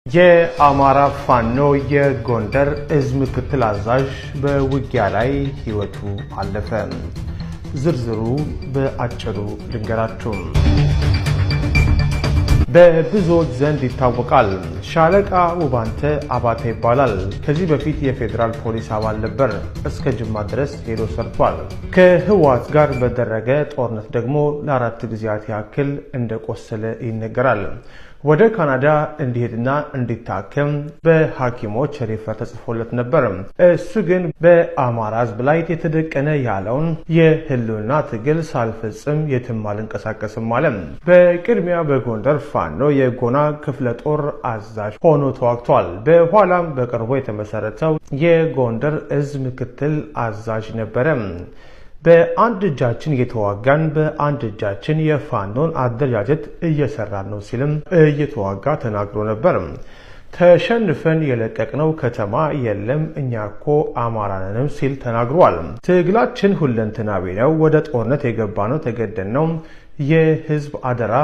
የአማራ ፋኖ የጎንደር እዝ ምክትል አዛዥ በውጊያ ላይ ህይወቱ አለፈ። ዝርዝሩ በአጭሩ ልንገራችሁ። በብዙዎች ዘንድ ይታወቃል። ሻለቃ ውባንተ አባተ ይባላል። ከዚህ በፊት የፌዴራል ፖሊስ አባል ነበር። እስከ ጅማ ድረስ ሄዶ ሰርቷል። ከህወሓት ጋር በደረገ ጦርነት ደግሞ ለ4 ጊዜያት ያክል እንደቆሰለ ይነገራል። ወደ ካናዳ እንዲሄድና እንዲታከም በሐኪሞች ሪፈር ተጽፎለት ነበር። እሱ ግን በአማራ ህዝብ ላይ የተደቀነ ያለውን የህልውና ትግል ሳልፈጽም የትም አልንቀሳቀስም አለ። በቅድሚያ በጎንደር ፋኖ የጎና ክፍለ ጦር አዛዥ ሆኖ ተዋግቷል። በኋላም በቅርቡ የተመሰረተው የጎንደር እዝ ምክትል አዛዥ ነበረ። በአንድ እጃችን እየተዋጋን በአንድ እጃችን የፋኖን አደረጃጀት እየሰራን ነው ሲልም እየተዋጋ ተናግሮ ነበር። ተሸንፈን የለቀቅነው ከተማ የለም፣ እኛኮ አማራንንም ሲል ተናግሯል። ትግላችን ሁለንተናዊ ነው። ወደ ጦርነት የገባነው ተገደን ነው። የህዝብ አደራ